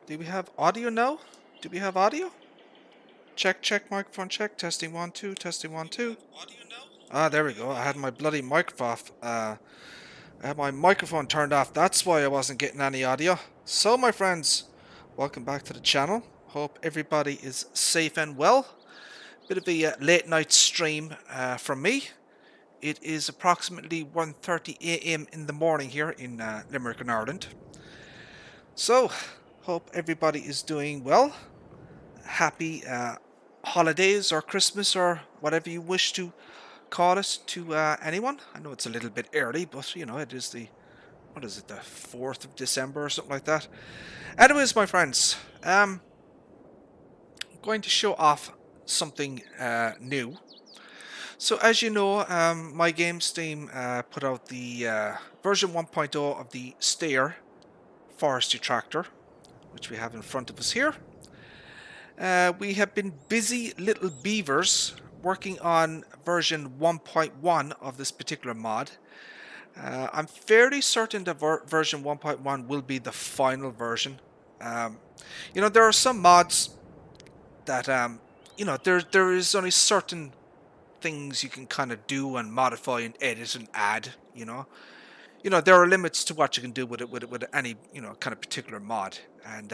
Do we have audio now? Do we have audio? Check, check, microphone check. Testing 1, 2, testing 1, 2. Ah, there we go. I had my bloody microphone. I had my microphone turned off. That's why I wasn't getting any audio. So, my friends, welcome back to the channel. Hope everybody is safe and well. Bit of a late night stream from me. It is approximately 1:30 a.m. in the morning here in Limerick in Ireland. So, hope everybody is doing well. Happy holidays or Christmas or whatever you wish to call it to anyone. I know it's a little bit early, but you know, it is the, what is it, the 4th of December or something like that. Anyways, my friends, I'm going to show off something new. So as you know, MyGamesteam put out the version 1.0 of the Stair forestry tractor, which we have in front of us here. We have been busy little beavers working on version 1.1 of this particular mod. I'm fairly certain that version 1.1 will be the final version. You know, there are some mods that, you know, there is only certain things you can kind of do and modify and edit and add, you know. There are limits to what you can do with it, with any, you know, kind of particular mod. And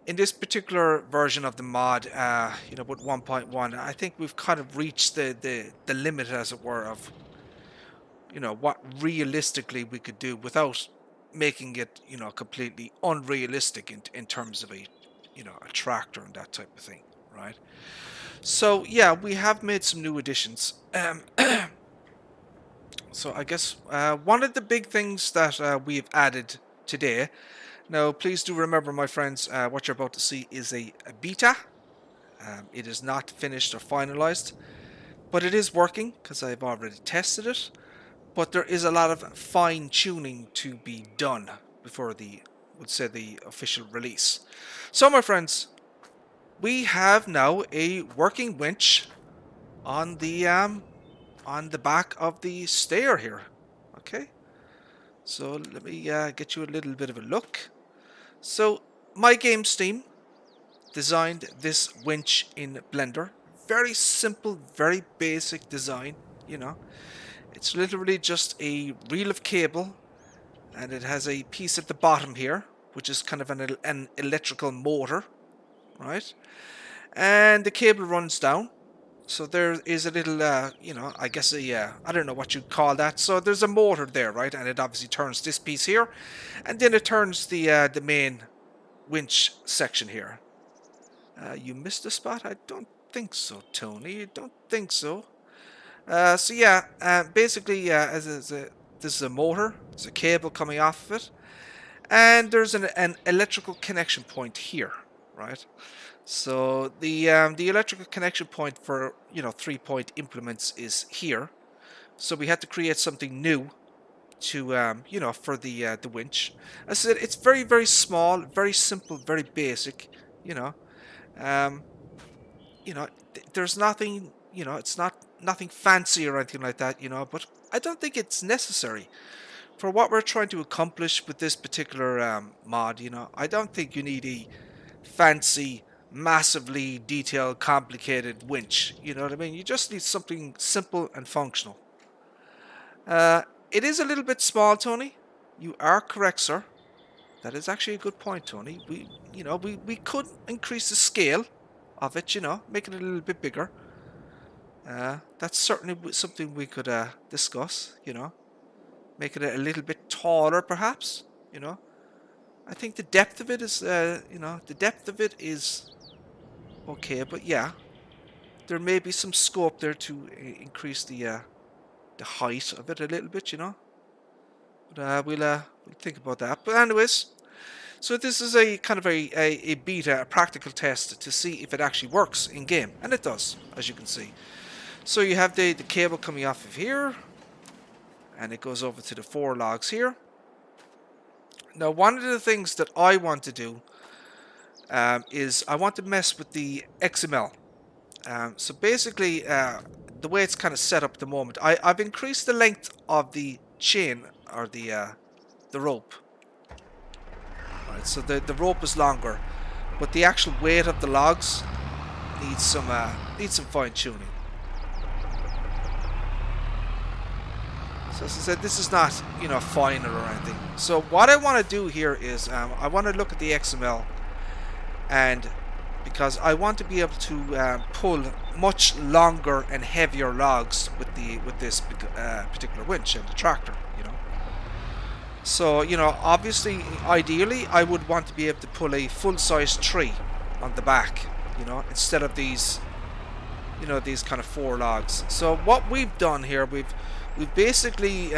in this particular version of the mod, you know, with 1.1, I think we've kind of reached the limit, as it were, of, you know, what realistically we could do without making it, you know, completely unrealistic in terms of a, you know, a tractor and that type of thing, right? So yeah, we have made some new additions. So I guess one of the big things that we've added today. Now, please do remember, my friends, what you're about to see is a beta. It is not finished or finalized, but it is working because I've already tested it. But there is a lot of fine-tuning to be done before the, would say, the official release. So, my friends, we have now a working winch on the back of the stair here. Okay, so let me get you a little bit of a look. So, MyGamesteam designed this winch in Blender. Very simple, very basic design, you know. It's literally just a reel of cable, and it has a piece at the bottom here, which is kind of an electrical motor, right? And the cable runs down. So there is a little, you know, I guess I don't know what you'd call that. So there's a motor there, right? And it obviously turns this piece here, and then it turns the main winch section here. You missed a spot? I don't think so, Tony. I don't think so. So yeah, basically, this is a motor. There's a cable coming off of it, and there's an electrical connection point here, right? So the electrical connection point for, you know, 3-point implements is here. So we had to create something new to you know, for the winch. As I said, it's very, very small, very simple, very basic. You know, there's nothing. You know, it's nothing fancy or anything like that. You know, but I don't think it's necessary for what we're trying to accomplish with this particular mod. You know, I don't think you need a fancy, massively detailed, complicated winch. You know what I mean? You just need something simple and functional. It is a little bit small, Tony. You are correct, sir. That is actually a good point, Tony. We could increase the scale of it, you know, make it a little bit bigger. That's certainly something we could discuss, you know. Make it a little bit taller, perhaps, you know. I think the depth of it is, you know, the depth of it is okay, but yeah, there may be some scope there to increase the height of it a little bit, you know. But we'll think about that. But anyways, so this is a kind of a beta, a practical test to see if it actually works in game, and it does, as you can see. So you have the cable coming off of here, and it goes over to the 4 logs here. Now, one of the things that I want to do is I want to mess with the XML. So basically, the way it's kind of set up at the moment, I've increased the length of the chain, or the rope. Right, so the rope is longer, but the actual weight of the logs needs some fine tuning. So as I said, this is not, you know, finer or anything. So what I want to do here is I want to look at the XML, and because I want to be able to pull much longer and heavier logs with this particular winch and the tractor, you know. So, you know, obviously, ideally, I would want to be able to pull a full-size tree on the back, you know, instead of these, you know, these kind of 4 logs. So what we've done here, we've basically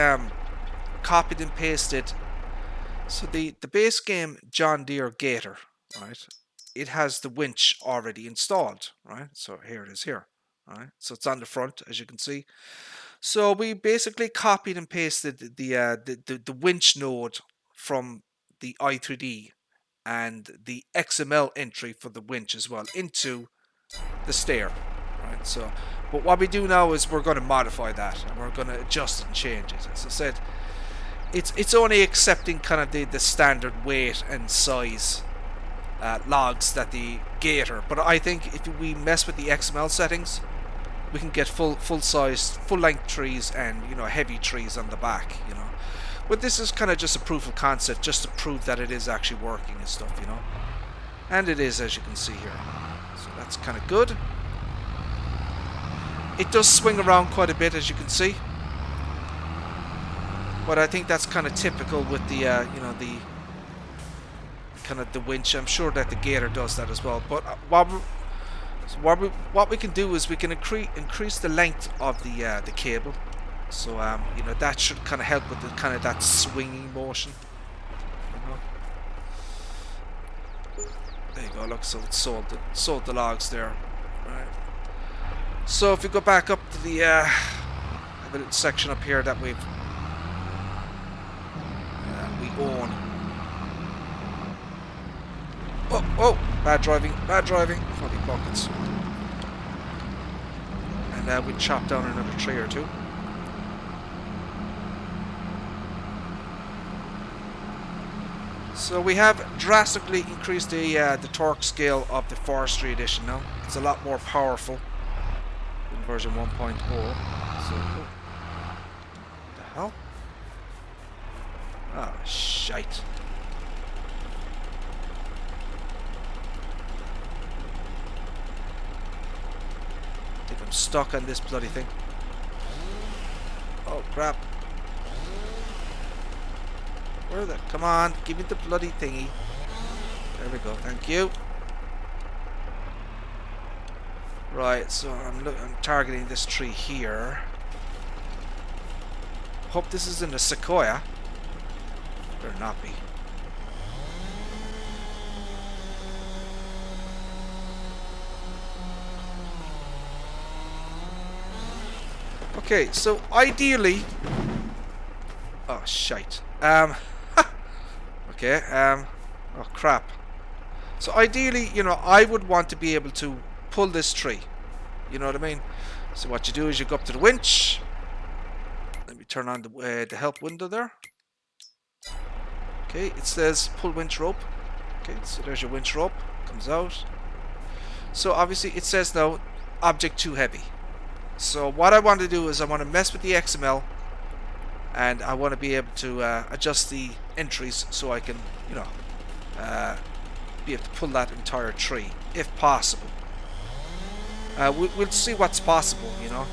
copied and pasted. So the base game John Deere Gator, right? It has the winch already installed, right? So here it is here, right? So it's on the front, as you can see. So we basically copied and pasted the winch node from the i3D and the XML entry for the winch as well into the stair, right? So, but what we do now is we're going to modify that, and we're going to adjust it and change it. As I said, it's only accepting kind of the standard weight and size logs that the Gator, but I think if we mess with the XML settings, we can get full length trees and, you know, heavy trees on the back, you know. But this is kind of just a proof of concept, just to prove that it is actually working and stuff, you know. And it is, as you can see here. So that's kind of good. It does swing around quite a bit, as you can see. But I think that's kind of typical with the, you know, the kind of the winch. I'm sure that the Gator does that as well. But what we can do is we can increase the length of the cable. So you know, that should kind of help with the kind of that swinging motion. You know? There you go. Look, so it sold the logs there. Right. So if we go back up to the little section up here that we own. Oh, bad driving, funny buckets. And we chop down another tree or two. So we have drastically increased the torque scale of the Forestry Edition now. It's a lot more powerful than version 1.0. So, what the hell? Oh, shite. I think I'm stuck on this bloody thing. Oh, crap. Where the... Come on, give me the bloody thingy. There we go, thank you. Right, so I'm targeting this tree here. Hope this isn't a sequoia. Better not be. Okay, so ideally... Oh, shite. Okay, oh crap. So ideally, you know, I would want to be able to pull this tree. You know what I mean? So what you do is you go up to the winch. Let me turn on the help window there. Okay, it says pull winch rope. Okay, so there's your winch rope. Comes out. So obviously it says now object too heavy. So what I want to do is I want to mess with the XML, and I want to be able to adjust the entries so I can, you know, be able to pull that entire tree if possible. We'll see what's possible, you know.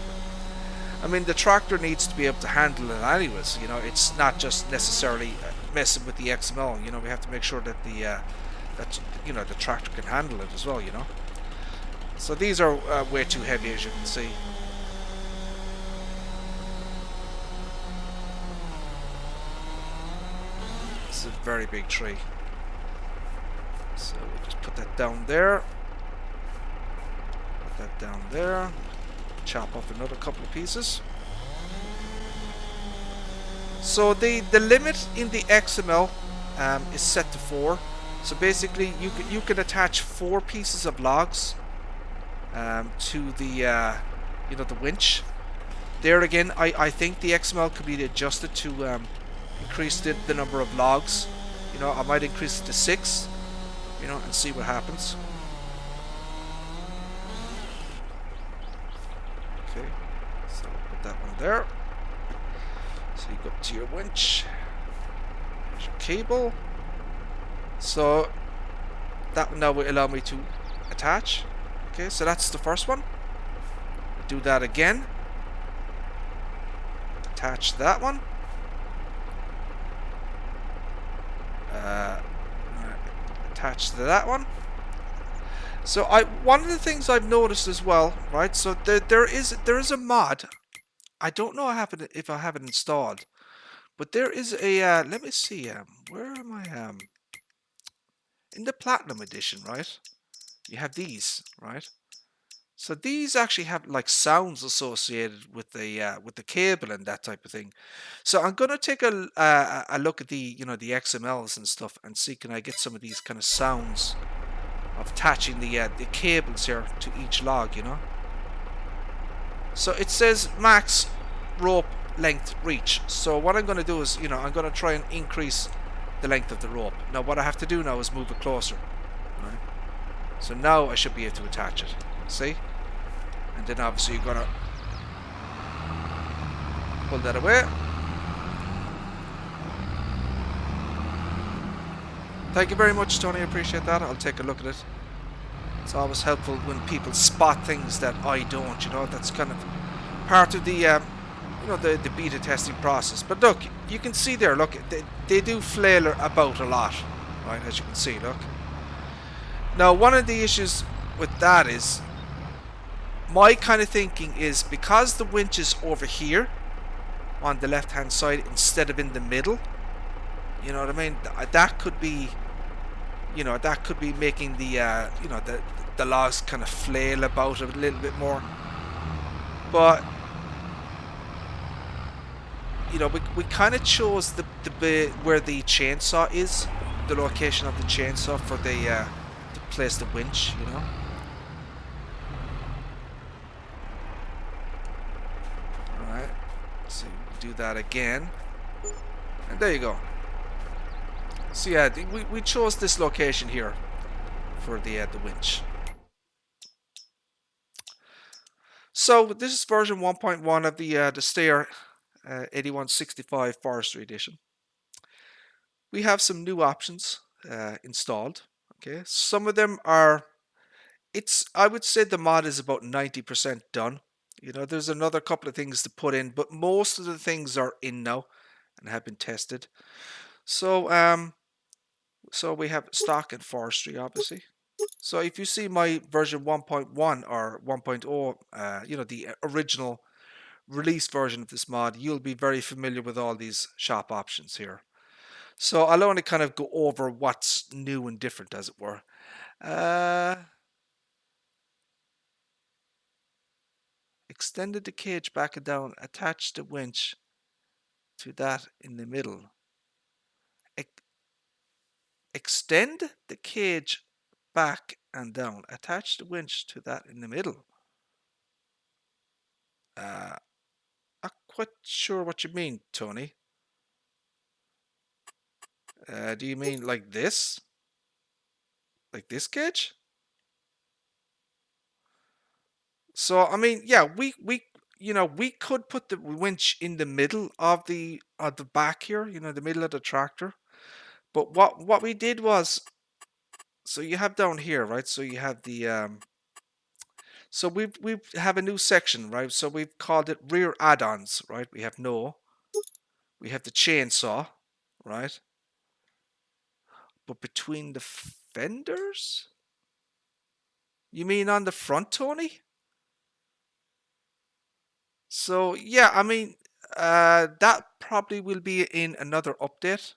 I mean, the tractor needs to be able to handle it anyways, you know. It's not just necessarily messing with the XML, you know. We have to make sure that you know, the tractor can handle it as well, you know. So these are way too heavy, as you can see. This is a very big tree. So we'll just put that down there. Put that down there. Chop off another couple of pieces. So the limit in the XML is set to 4. So basically you can attach 4 pieces of logs to the you know, the winch. There again, I think the XML could be adjusted to increase the number of logs You know, I might increase it to 6, you know, and see what happens. Okay, so put that one there. So you go up to your winch. There's your cable. So that now will allow me to attach. Okay, so that's the first one. Do that again. Attach that one. Attach to that one. So one of the things I've noticed as well, right? So there is a mod. I don't know if I have it installed, but there is a let me see. Where am I? In the Platinum Edition, right? You have these, right? So these actually have like sounds associated with the cable and that type of thing. So I'm gonna take a look at the the XMLs and stuff and see can I get some of these kind of sounds of attaching the cables here to each log, you know. So it says max rope length reach. So what I'm gonna do is I'm gonna try and increase the length of the rope. Now what I have to do now is move it closer. Right? So now I should be able to attach it. See? And then obviously you're gonna pull that away. Thank you very much, Tony. I appreciate that. I'll take a look at it. It's always helpful when people spot things that I don't. You know, that's kind of part of the the beta testing process. But look, you can see there. Look, they do flail about a lot, right? As you can see, look. Now, one of the issues with that is my kind of thinking is because the winch is over here on the left hand side instead of in the middle, you know what I mean, that could be making the the logs kind of flail about a little bit more. But we kind of chose the where the chainsaw is, the location of the chainsaw for the to place the winch, you know. Alright, so do that again. And there you go. So yeah, we chose this location here for the winch. So this is version 1.1 of the Stair 8165 Forestry Edition. We have some new options installed. Okay, some of them are. I would say the mod is about 90% done. You know, there's another couple of things to put in, but most of the things are in now and have been tested. So so we have stock and forestry, obviously. So if you see my version 1.1 or 1.0, the original release version of this mod, you'll be very familiar with all these shop options here. So I'll only kind of go over what's new and different, as it were. Extended the cage back and down, attach the winch to that in the middle. Extend the cage back and down, attach the winch to that in the middle. Not quite sure what you mean, Tony. Do you mean like this? Like this cage? So I mean, yeah, we could put the winch in the middle of the back here, the middle of the tractor. But what we did was, so you have down here, right? So you have the so we have a new section, right? So we've called it rear add-ons, right? We have we have the chainsaw, right? But between the fenders? You mean on the front, Tony? So yeah, I mean, that probably will be in another update.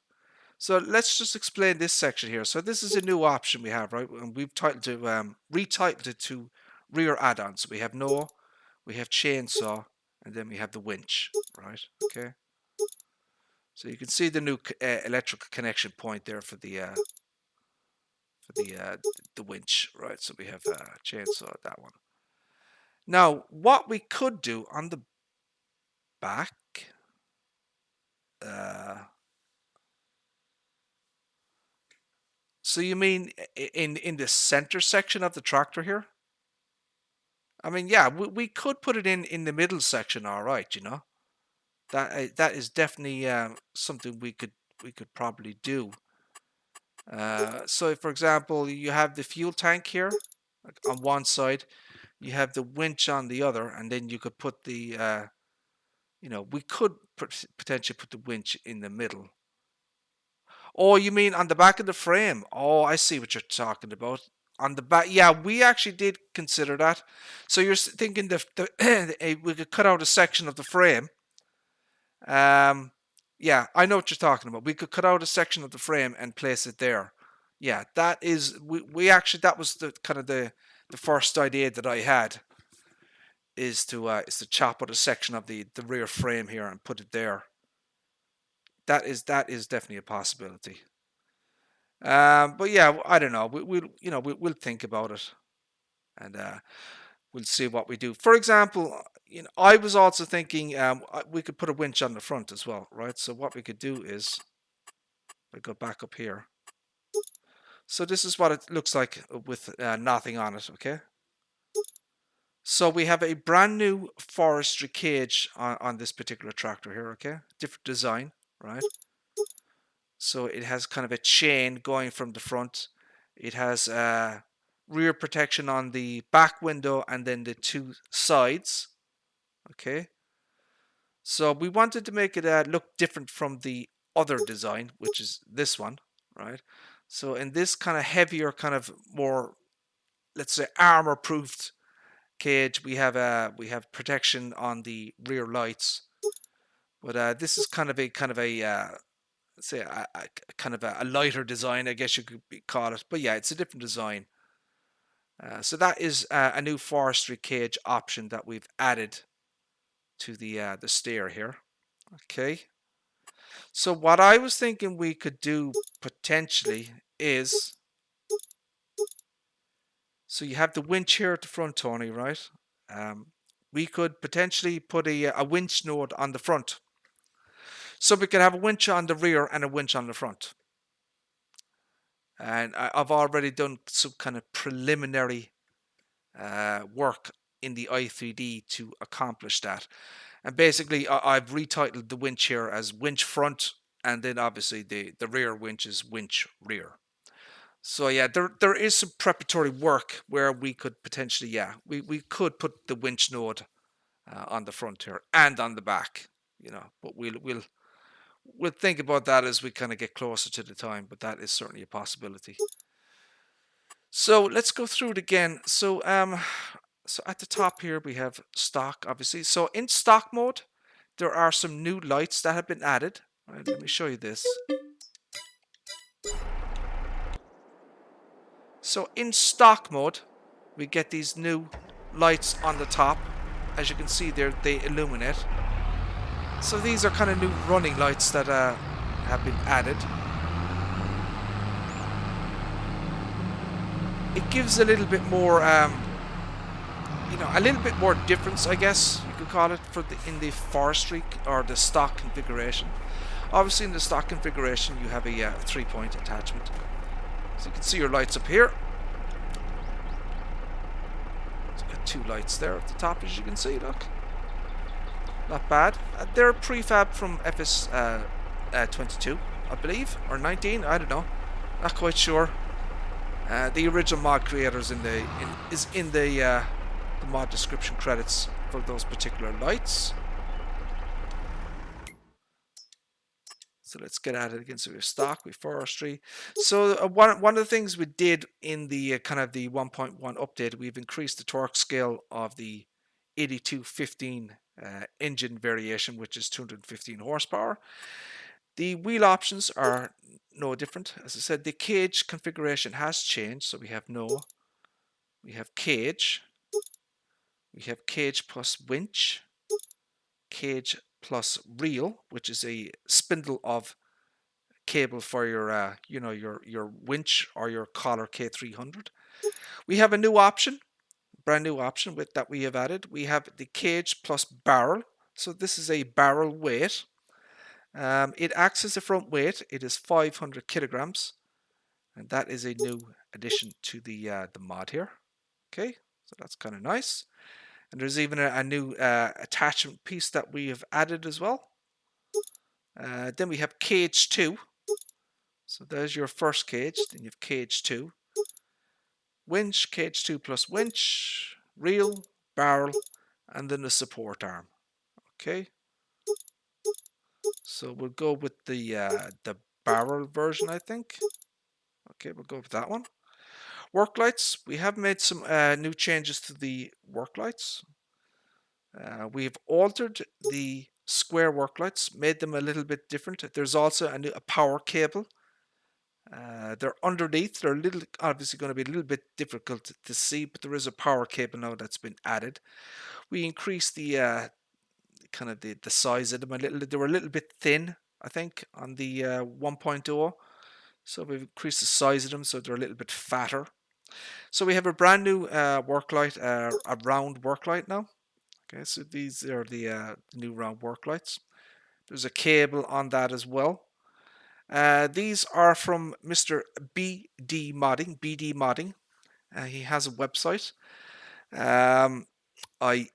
So let's just explain this section here. So this is a new option we have, right? And we've retitled it to rear add-ons. We have we have chainsaw, and then we have the winch, right? Okay. So you can see the new electrical connection point there for the winch, right? So we have chainsaw, that one. Now, what we could do on the back, So you mean in the center section of the tractor here? I mean, yeah, we could put it in the middle section, all right, you know. That is definitely something we could probably do. So, for example, you have the fuel tank here like on one side, you have the winch on the other, and then you could put the, we could potentially put the winch in the middle. Oh, you mean on the back of the frame? Oh, I see what you're talking about. On the back, yeah, we actually did consider that. So you're thinking we could cut out a section of the frame. Yeah, I know what you're talking about. We could cut out a section of the frame and place it there. Yeah, that is we actually that was the kind of the first idea that I had is to chop out a section of the rear frame here and put it there. That is definitely a possibility. But yeah, I don't know. We'll think about it, and we'll see what we do. For example, I was also thinking we could put a winch on the front as well, right? So what we could do is, I go back up here. So this is what it looks like with nothing on it. Okay. So we have a brand new forestry cage on this particular tractor here. Okay, different design, right? So it has kind of a chain going from the front. It has rear protection on the back window and then the two sides. Okay. So we wanted to make it look different from the other design, which is this one, right? So in this kind of heavier, kind of more, let's say, armor-proofed cage, we have protection on the rear lights. But this is kind of a say a kind of a lighter design, I guess you could call it. But yeah, it's a different design. So that is a new forestry cage option that we've added to the steer here. Okay. So what I was thinking we could do potentially is, so you have the winch here at the front, Tony, right? We could potentially put a winch node on the front. So we could have a winch on the rear and a winch on the front. And I've already done some kind of preliminary work in the i3D to accomplish that. And basically, I've retitled the winch here as winch front, and then obviously the rear winch is winch rear. So yeah, there is some preparatory work where we could potentially, yeah, we could put the winch node on the front here and on the back, but we'll think about that as we kind of get closer to the time, but that is certainly a possibility. So let's go through it again. So at the top here we have stock, obviously. So in stock mode, there are some new lights that have been added. Right, let me show you this. So in stock mode, we get these new lights on the top. As you can see there, they illuminate. So these are kind of new running lights that have been added. It gives a little bit more, a little bit more difference, I guess you could call it, in the forestry or the stock configuration. Obviously, in the stock configuration, you have a 3-point attachment. So you can see your lights up here. It's got two lights there at the top, as you can see. Look, not bad. They're prefab from FS22, I believe, or 19. I don't know. Not quite sure. The original mod creator is in the mod description credits for those particular lights. So let's get at it again. So we have stock, we have forestry. So one of the things we did in the kind of the 1.1 update, we've increased the torque scale of the 8215 engine variation, which is 215 horsepower. The wheel options are no different. As I said, the cage configuration has changed. So we have cage, we have cage plus winch, cage plus reel, which is a spindle of cable for your your winch or your collar K300. We have a new option, brand new option that we have added. We have the cage plus barrel. So this is a barrel weight. It acts as a front weight. It is 500 kilograms. and that is a new addition to the mod here. Okay, so that's kind of nice. And there's even a new attachment piece that we have added as well. Then we have cage 2. So there's your first cage. Then you have cage 2. Winch, cage 2 plus winch, reel, barrel, and then the support arm. Okay. So we'll go with the barrel version, I think. Okay, we'll go with that one. Work lights. We have made some new changes to the work lights. We've altered the square work lights, made them a little bit different. There's also a power cable. They're underneath. They're obviously going to be a little bit difficult to see, but there is a power cable now that's been added. We increased the kind of the size of them a little. They were a little bit thin, I think, on the 1.0. So we've increased the size of them so they're a little bit fatter. So we have a brand new work light, a round work light now. Okay, so these are the new round work lights. There's a cable on that as well. These are from Mr. BD Modding. He has a website. I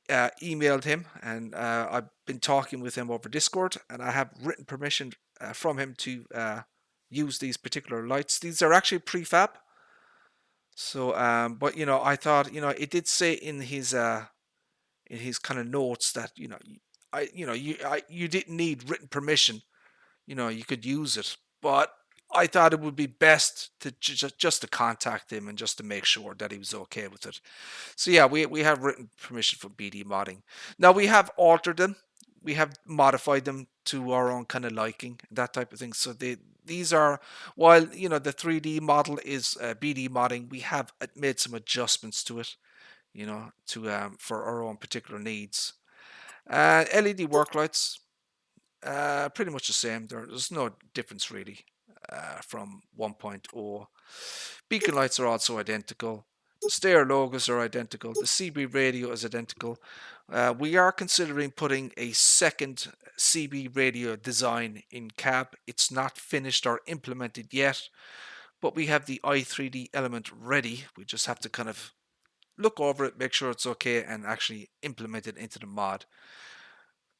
emailed him, and I've been talking with him over Discord, and I have written permission from him to use these particular lights. These are actually prefab. So, but I thought, it did say in his kind of notes that you didn't need written permission. You could use it, but I thought it would be best to just to contact him and just to make sure that he was okay with it. So yeah, we have written permission for BD modding. Now we have altered them, we have modified them to our own kind of liking, that type of thing. So these are, while the 3D model is BD modding, we have made some adjustments to it, to for our own particular needs. LED work lights. Pretty much the same. There's no difference really from 1.0. Beacon lights are also identical. The stair logos are identical. The CB radio is identical. We are considering putting a second CB radio design in cab. It's not finished or implemented yet, but we have the i3D element ready. We just have to kind of look over it, make sure it's okay, and actually implement it into the mod.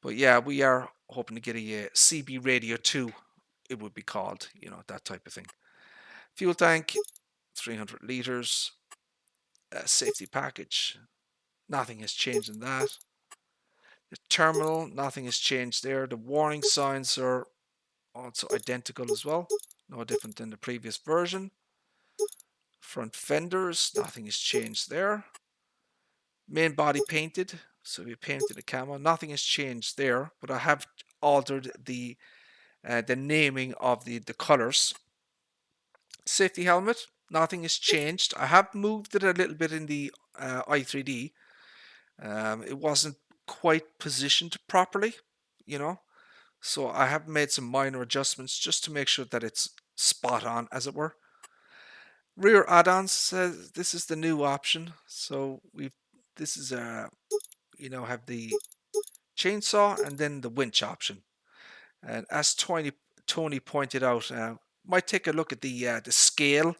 But yeah, we are hoping to get a CB Radio 2, it would be called, that type of thing. Fuel tank, 300 liters. Safety package, nothing has changed in that. The terminal, nothing has changed there. The warning signs are also identical as well, no different than the previous version. Front fenders, nothing has changed there. Main body painted, so we painted the camo. Nothing has changed there, but I have altered the naming of the colors. Safety helmet, nothing has changed. I have moved it a little bit in the i3D. It wasn't quite positioned properly, so I have made some minor adjustments just to make sure that it's spot on, as it were. Rear add-ons says this is the new option. So this is have the chainsaw and then the winch option. And as Tony pointed out, might take a look at the scale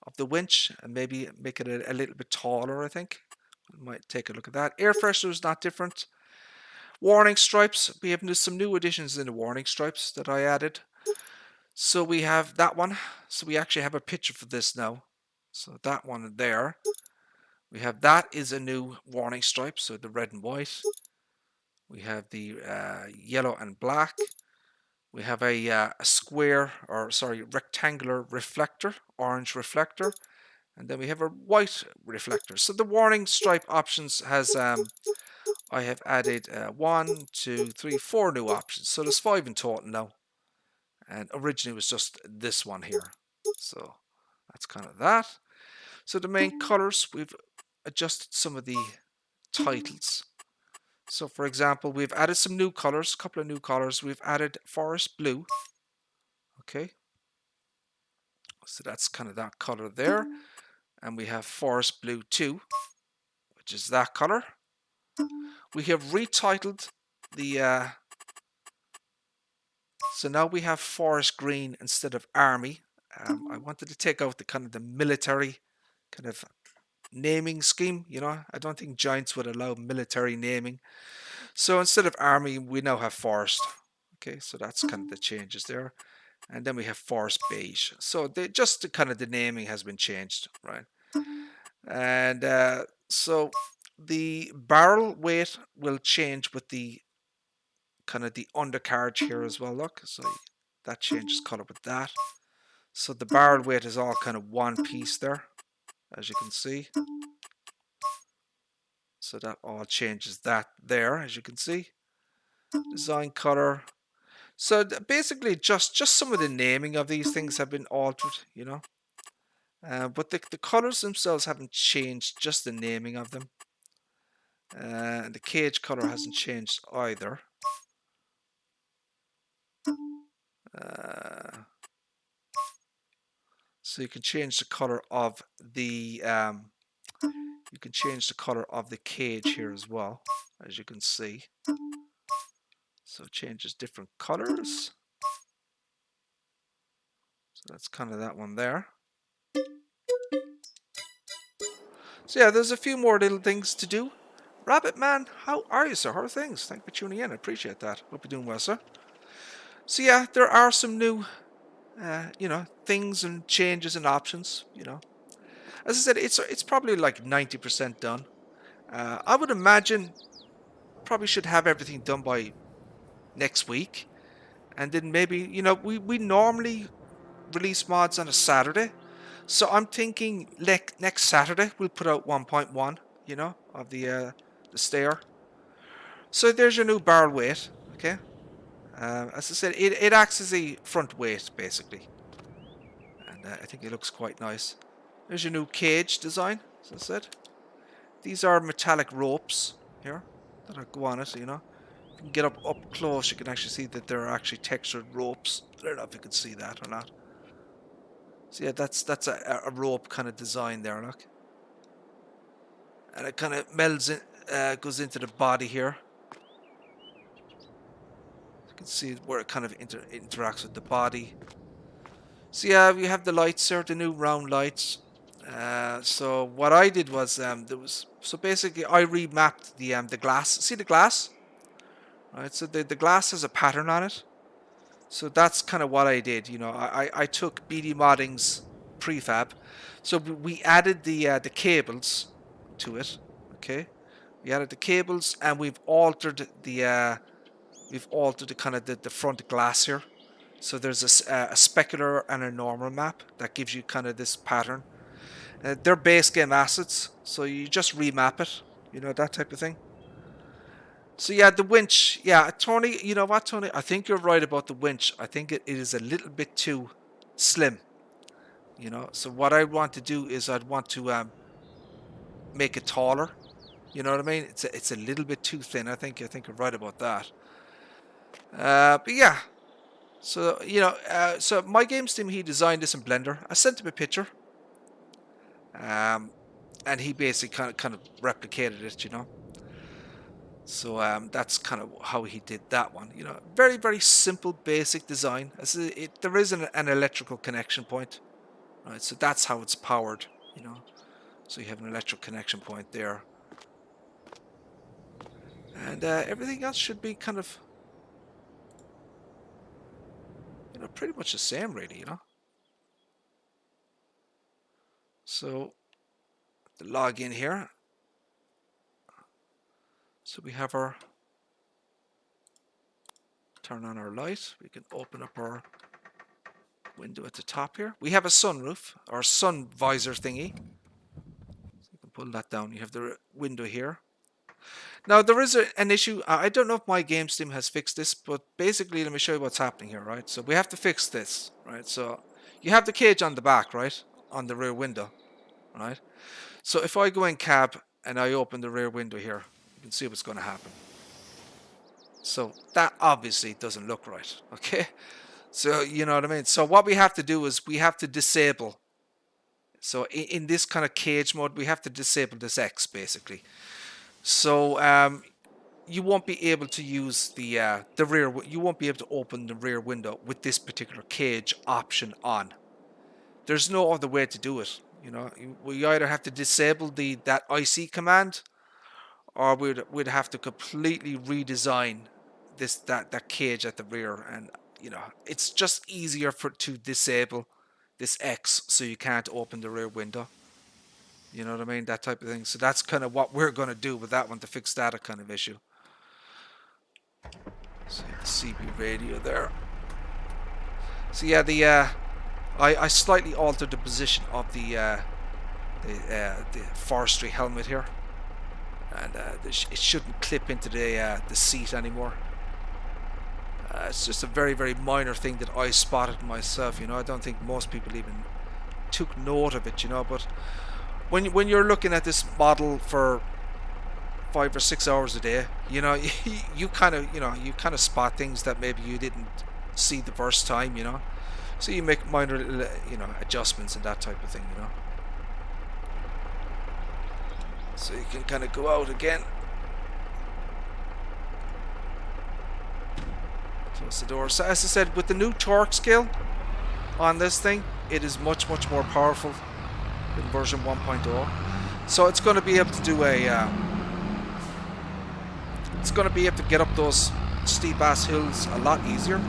of the winch and maybe make it a little bit taller. I think might take a look at that. Air freshener is not different. Warning stripes. We have some new additions in the warning stripes that I added. So we have that one. So we actually have a picture for this now. So that one there. We have that is a new warning stripe. So the red and white. We have the yellow and black. We have a rectangular reflector, orange reflector. And then we have a white reflector. So the warning stripe options has, I have added 1, 2, 3, 4 new options. So there's 5 in total now. And originally it was just this one here. So that's kind of that. So the main colors, we've adjusted some of the titles. So for example, we've added some new colors, a couple of new colors. We've added forest blue. Okay. So that's kind of that color there. And we have forest blue 2, which is that color. We have retitled the so now we have forest green instead of army. I wanted to take out the kind of the military kind of naming scheme. You know, I don't think Giants would allow military naming. So instead of army, we now have forest. Okay, so that's kind of the changes there. And then we have forest beige. So just the kind of the naming has been changed, right? And so the barrel weight will change with the kind of the undercarriage here as well. Look, so that changes color with that. So the barrel weight is all kind of one piece there, as you can see. So that all changes that there, as you can see. Design color. So basically, just some of the naming of these things have been altered, you know. But the colors themselves haven't changed, just the naming of them. And the cage color hasn't changed either. So you can change the color of the cage here as well, as you can see. So it changes different colors. So that's kind of that one there. So yeah, there's a few more little things to do. Rabbit Man, how are you, sir? How are things? Thank you for tuning in. I appreciate that. Hope you're doing well, sir. So yeah, there are some new, things and changes and options. You know, as I said, it's probably like 90% done. I would imagine probably should have everything done by next week, and then maybe we normally release mods on a Saturday, so I'm thinking next Saturday we'll put out 1.1, of the stair. So there's your new barrel weight. Okay, as I said, it acts as a front weight basically, and I think it looks quite nice. There's your new cage design. As I said, these are metallic ropes here that go on it. You can get up close. You can actually see that there are actually textured ropes. I don't know if you can see that or not. So yeah, that's a rope kind of design there. Look, and it kind of melds in, goes into the body here. You can see where it kind of interacts with the body. So yeah, we have the lights here, the new round lights. So what I did was basically I remapped the glass. See the glass, right? So the glass has a pattern on it. So that's kind of what I did. I took BD Modding's prefab. So we added the cables to it. Okay, we added the cables and we've altered the kind of the front glass here. So there's a specular and a normal map that gives you kind of this pattern. They're base game assets, so you just remap it. That type of thing. So yeah, the winch. Yeah, Tony, you know what, Tony? I think you're right about the winch. I think it is a little bit too slim. So what I want to do is I'd want to make it taller. You know what I mean? It's a little bit too thin. I think you're right about that. But yeah. So so MyGamesteam, he designed this in Blender. I sent him a picture. And he basically kind of replicated it. So that's kind of how he did that one. Very, very simple, basic design. There is an electrical connection point, right? So that's how it's powered. So you have an electrical connection point there, and everything else should be kind of, pretty much the same, really. So the login here. So we have our turn on our light. We can open up our window at the top here. We have a sunroof, or sun visor thingy. So you can pull that down. You have the window here. Now there is an issue. I don't know if MyGamesteam has fixed this, but basically let me show you what's happening here, right? So we have to fix this, right? So you have the cage on the back, right? On the rear window, right? So if I go in cab and I open the rear window here, you can see what's going to happen. So that obviously doesn't look right, okay? So you know what I mean? So what we have to do is we have to disable. So in this kind of cage mode, we have to disable this X basically. So you won't be able to use the rear. You won't be able to open the rear window with this particular cage option on. there's no other way to do it. You know, we either have to disable that IC command, or we'd have to completely redesign that cage at the rear. And you know, it's just easier to disable this X so you can't open the rear window. You know what I mean? That type of thing. So that's kind of what we're going to do with that one to fix that kind of issue. So the CB radio there. So yeah, I slightly altered the position of the forestry helmet here, and it shouldn't clip into the seat anymore. It's just a very, very minor thing that I spotted myself. You know, I don't think most people even took note of it. You know, but when you're looking at this model for 5 or 6 hours a day, you know, you kind of spot things that maybe you didn't see the first time. You know, so you make minor little, you know, adjustments and that type of thing. You know, so you can kind of go out again. Close the door. So as I said, with the new torque scale on this thing, it is much more powerful than version 1.0. So it's going to be able to do it's going to be able to get up those steep ass hills a lot easier.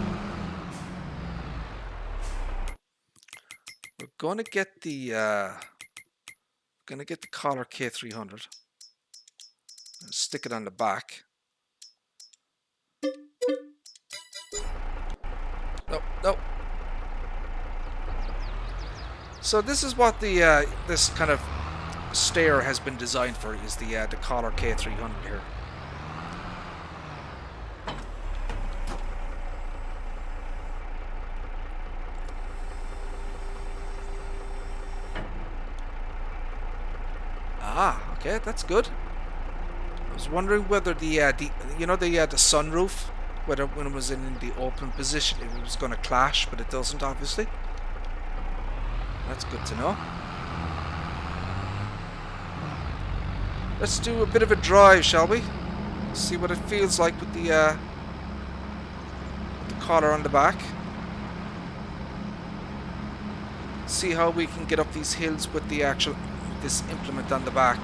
We're going to get the collar K300 and stick it on the back. No. So this is what the this kind of stair has been designed for, is the collar K300 here. Ah, okay, that's good. I was wondering whether the sunroof, whether when it was in the open position it was going to clash, but it doesn't, obviously. That's good to know. Let's do a bit of a drive, shall we? See what it feels like with the collar on the back. See how we can get up these hills with this implement on the back.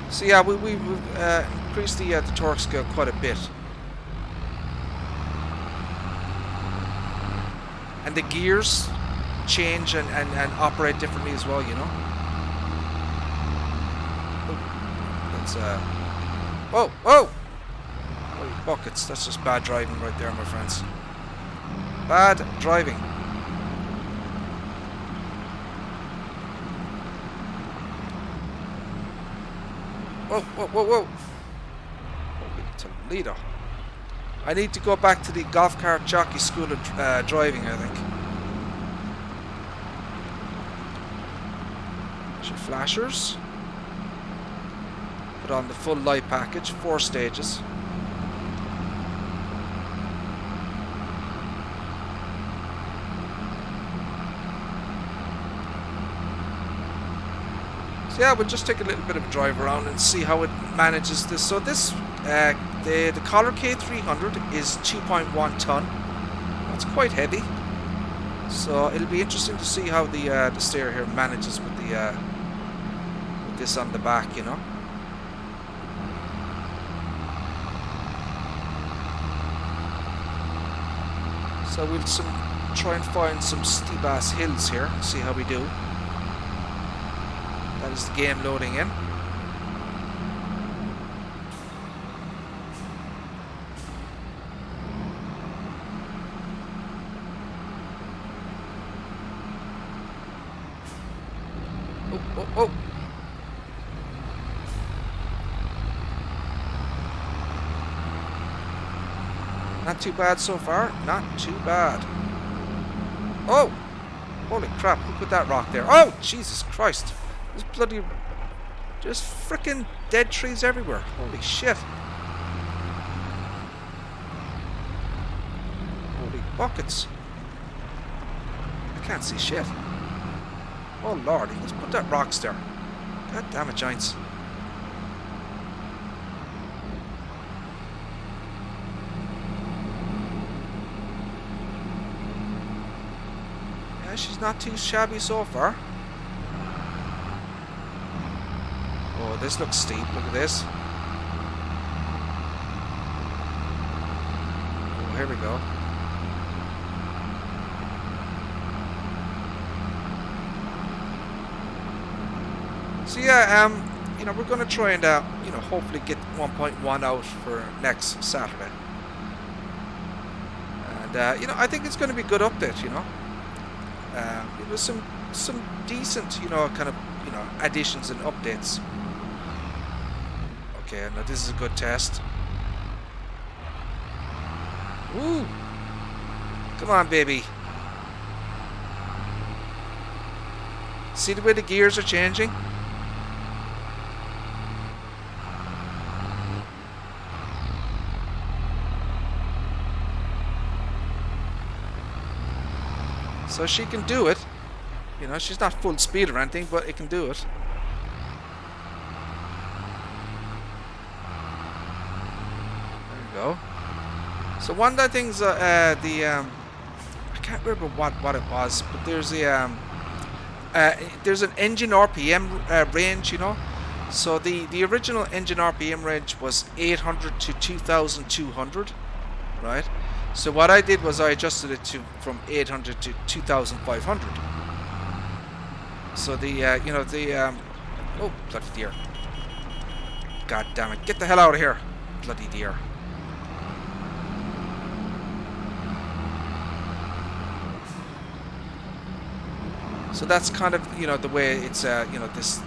So yeah, we've increased the torque scale quite a bit. And the gears change and operate differently as well, you know. That's whoa! Holy buckets, that's just bad driving right there, my friends. Bad driving. Whoa! Holy Toledo. I need to go back to the golf cart jockey school of driving, I think. There's your flashers. Put on the full light package, 4 stages. So yeah, we'll just take a little bit of a drive around and see how it manages this. So this, the collar K300 is 2.1 ton. That's quite heavy. So it'll be interesting to see how the stair here manages with with this on the back, you know. So we'll try and find some steep ass hills here. See how we do. That is the game loading in. Oh. Not too bad so far. Not too bad. Oh! Holy crap, who put that rock there? Oh! Jesus Christ. There's bloody... Just frickin' dead trees everywhere. Holy shit. Holy buckets. I can't see shit. Oh lordy, let's put that rocks there. God damn it, giants. She's not too shabby so far. Oh, this looks steep. Look at this. Oh, here we go. So yeah, you know, we're going to try and you know, hopefully get 1.1 out for next Saturday. And you know, I think it's going to be a good update. You know, some decent, you know, kind of, you know, additions and updates. Okay, now this is a good test. Woo! Come on, baby. See the way the gears are changing? So she can do it. You know, she's not full speed or anything, but it can do it. There we go. So one of the things, I can't remember what it was, but there's an engine RPM range, you know. So the original engine RPM range was 800 to 2200, right? So what I did was I adjusted it to from 800 to 2500. So the you know, the oh, bloody deer! God damn it! Get the hell out of here, bloody deer! So that's kind of, you know, the way it's you know, the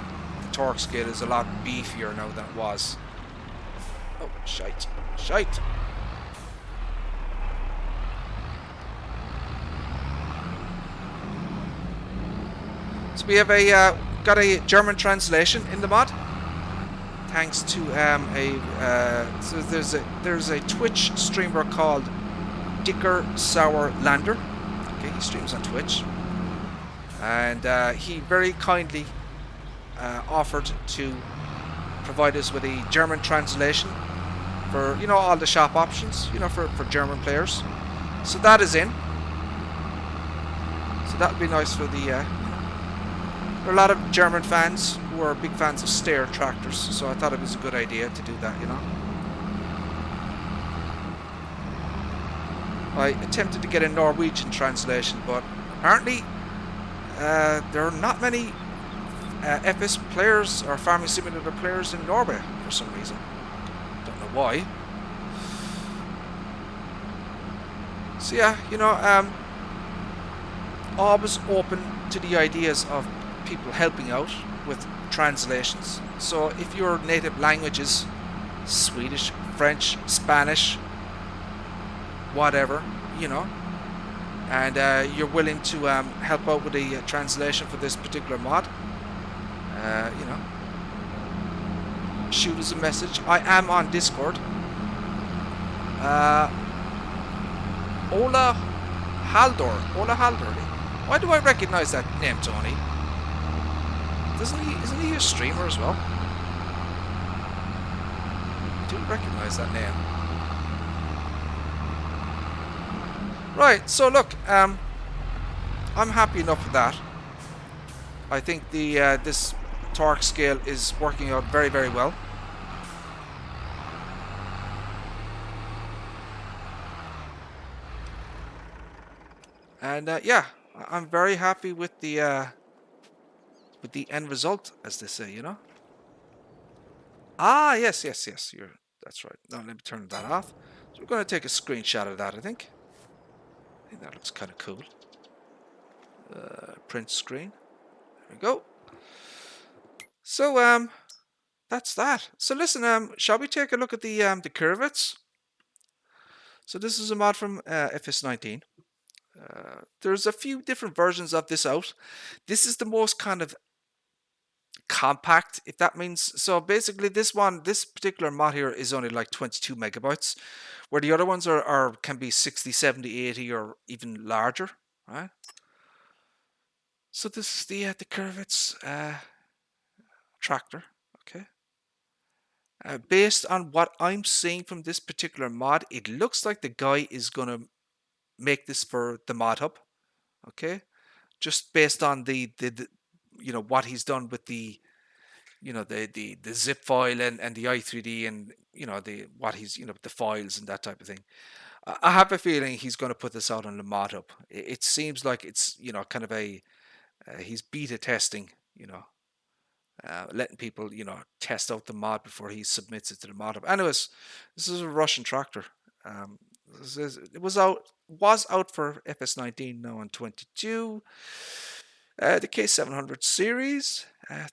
torque scale is a lot beefier now than it was. Oh, shite! So we have got a German translation in the mod, thanks to so there's a Twitch streamer called Dicker Sauerlander. Okay, he streams on Twitch, and he very kindly offered to provide us with a German translation for, you know, all the shop options, you know, for German players. So that is in. So that would be nice for the. There are a lot of German fans who are big fans of stair tractors, so I thought it was a good idea to do that, you know. I attempted to get a Norwegian translation, but apparently there are not many FS players or Farming Simulator players in Norway for some reason. Don't know why. So yeah, you know, always open to the ideas of people helping out with translations. So if your native language is Swedish, French, Spanish, whatever, you know, and you're willing to help out with a translation for this particular mod, you know, shoot us a message. I am on Discord. Ola Haldor. Why do I recognize that name, Tony? Isn't he a streamer as well? I do recognize that name. Right, so look, I'm happy enough with that. I think the this torque scale is working out very, very well. And yeah, I'm very happy with the end result, as they say, you know. Ah, yes. That's right. Now let me turn that off. So we're going to take a screenshot of that. I think that looks kind of cool. Print screen. There we go. So that's that. So listen, shall we take a look at the curvates? So this is a mod from FS19. There's a few different versions of this out. This is the most kind of compact, if that means. So basically this particular mod here is only like 22 megabytes, where the other ones can be 60, 70, 80 or even larger, right? So this is the curvates tractor. Okay. Based on what I'm seeing from this particular mod, it looks like the guy is gonna make this for the mod hub. Okay. just based on the you know, what he's done with the, you know, the zip file and the i3D, and you know, the what he's, you know, the files and that type of thing. I have a feeling he's going to put this out on the mod up. It seems like it's, you know, kind of a he's beta testing, you know, letting people, you know, test out the mod before he submits it to the mod up. Anyways, this is a Russian tractor. Um, it was out for FS19, now on 22. The K700 series,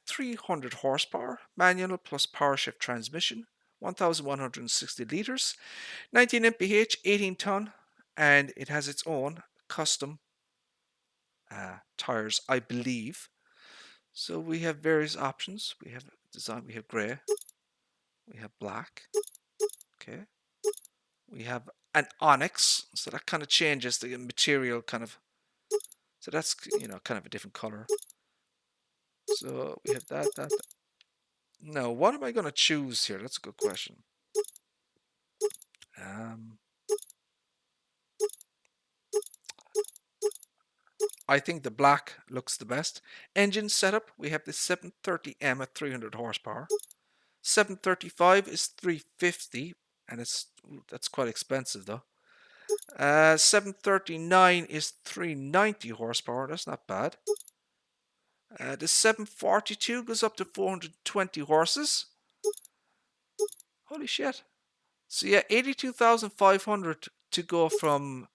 300 horsepower, manual plus power shift transmission, 1,160 liters, 19 mph, 18 ton, and it has its own custom tires, I believe. So we have various options. We have design, we have grey, we have black, okay. We have an onyx, so that kind of changes the material kind of. So that's, you know, kind of a different color. So we have that. No, what am I going to choose here? That's a good question. I think the black looks the best. Engine setup, we have the 730M at 300 horsepower. 735 is 350, and that's quite expensive though. 739 is 390 horsepower. That's not bad. The 742 goes up to 420 horses. Holy shit. So yeah, 82,500 to go from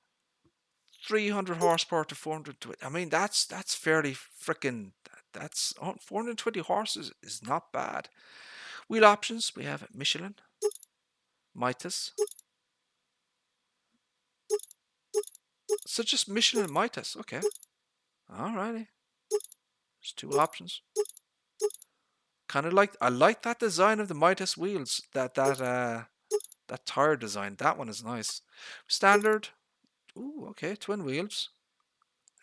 300 horsepower to 420. I mean, that's fairly freaking. That's 420 horses is not bad. Wheel options, we have Michelin, Mitas. So just Michelin and Mitas. Okay. Alrighty. There's two options. Kind of like, I like that design of the Mitas wheels. That tire design. That one is nice. Standard. Ooh, okay. Twin wheels.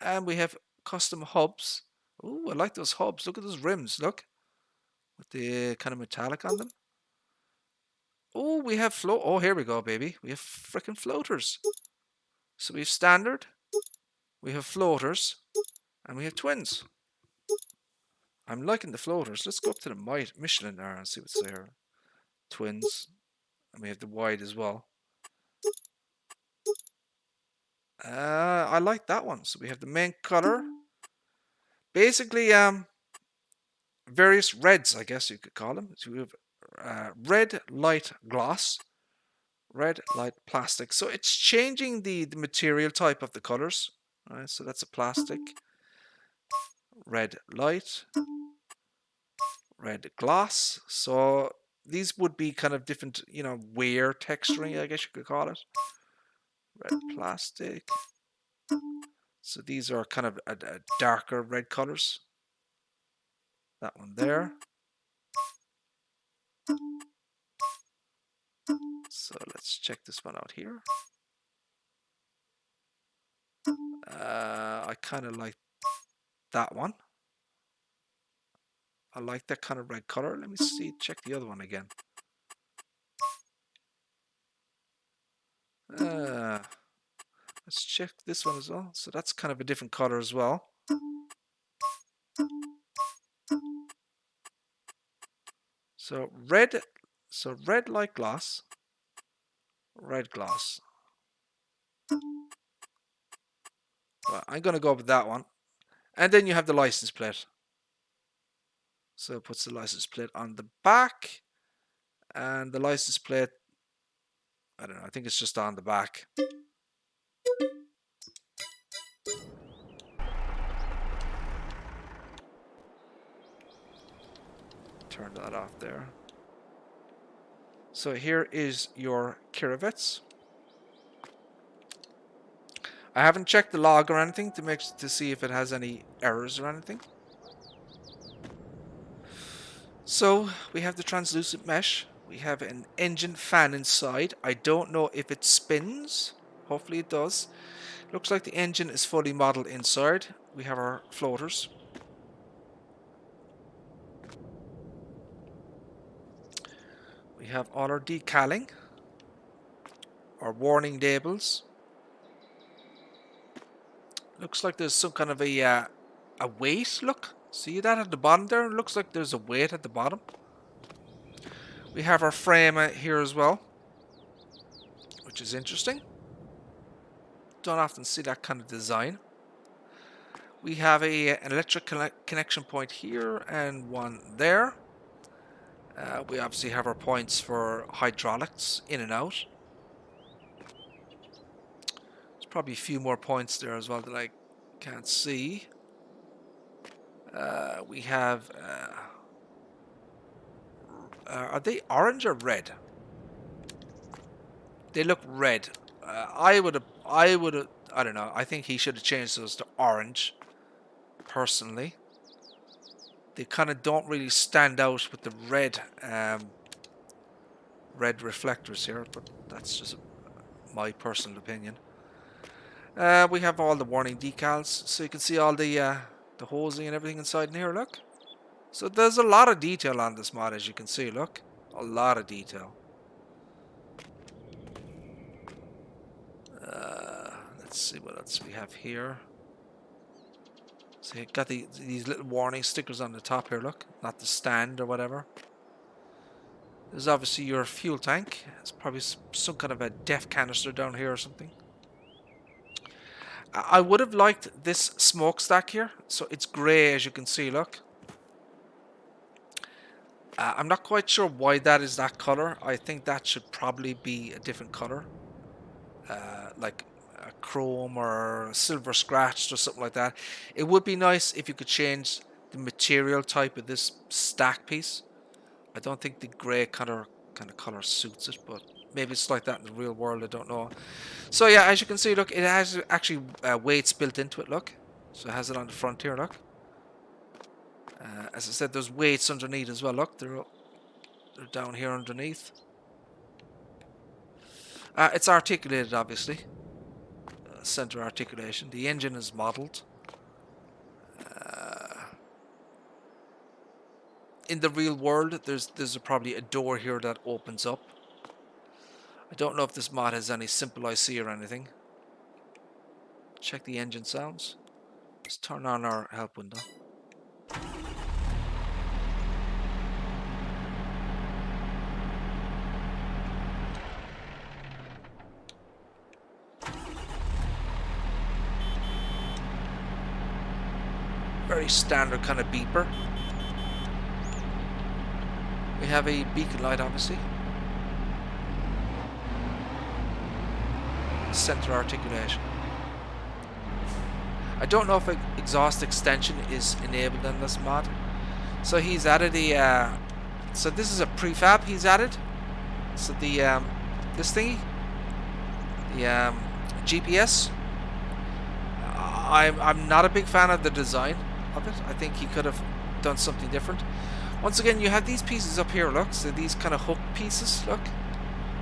And we have custom hubs. Ooh, I like those hubs. Look at those rims. Look. With the kind of metallic on them. Oh, we have float. Oh, here we go, baby. We have freaking floaters. So we have standard. We have floaters. And we have twins. I'm liking the floaters. Let's go up to the Michelin there and see what's there. Twins. And we have the wide as well. I like that one. So we have the main color. Basically, various reds, I guess you could call them. So we have red light gloss, red light plastic. So it's changing the material type of the colors. Right, so that's a plastic. Red light, red gloss. So these would be kind of different, you know, wear texturing, I guess you could call it. Red plastic. So these are kind of a darker red colors. That one there. So let's check this one out here. I kind of like that one. I like that kind of red color. Let me see, check the other one again. Let's check this one as well. So that's kind of a different color as well. So red light gloss, red gloss. Well, I'm going to go with that one. And then you have the license plate. So it puts the license plate on the back. And the license plate, I don't know, I think it's just on the back. Turn that off there. So here is your Kirovets. I haven't checked the log or anything to see if it has any errors or anything. So we have the translucent mesh. We have an engine fan inside. I don't know if it spins. Hopefully it does. Looks like the engine is fully modeled inside. We have our floaters. We have all our decaling, our warning labels. Looks like there's some kind of a weight. Look, see that at the bottom there? Looks like there's a weight at the bottom. We have our frame here as well, which is interesting. Don't often see that kind of design. We have an electric connection point here and one there. We obviously have our points for hydraulics in and out. There's probably a few more points there as well that I can't see. We have... are they orange or red? They look red. I don't know. I think he should have changed those to orange. Personally, they kind of don't really stand out with the red, red reflectors here. But that's just my personal opinion. We have all the warning decals, so you can see all the hosing and everything inside in here. Look. So there's a lot of detail on this mod, as you can see. Look, a lot of detail. Let's see what else we have here. So you've got these little warning stickers on the top here, look. Not the stand or whatever. There's obviously your fuel tank. It's probably some kind of a def canister down here or something. I would have liked this smokestack here. So it's grey, as you can see, look. I'm not quite sure why that is that color. I think that should probably be a different color. Like a chrome or silver scratched or something like that. It would be nice if you could change the material type of this stack piece. I don't think the grey kind of color suits it, but maybe it's like that in the real world. I don't know. So yeah, as you can see, look, it has actually weights built into it. Look, so it has it on the front here. Look. As I said, there's weights underneath as well. Look, they're down here underneath. It's articulated, obviously. Center articulation. The engine is modeled. In the real world, there's probably a door here that opens up. I don't know if this mod has any simple IC or anything. Check the engine sounds. Let's turn on our help window. Very standard kind of beeper. We have a beacon light, obviously. Center articulation. I don't know if an exhaust extension is enabled in this mod. So he's added a. So this is a prefab he's added. So the this thingy, the GPS. I'm not a big fan of the design of it. I think he could have done something different. Once again, you have these pieces up here, look. So these kind of hook pieces, look.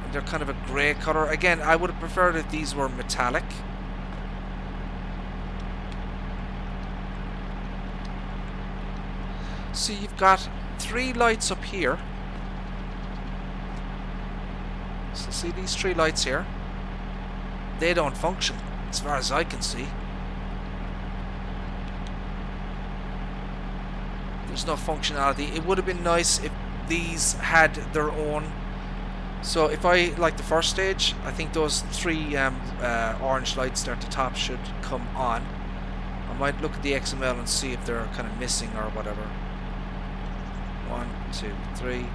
And they're kind of a grey color. Again, I would have preferred if these were metallic. So you've got 3 lights up here. So see these 3 lights here? They don't function, as far as I can see. There's no functionality. It would have been nice if these had their own. So if I like the first stage, I think those 3 orange lights there at the top should come on. I might look at the XML and see if they're kind of missing or whatever. 1, 2, 3.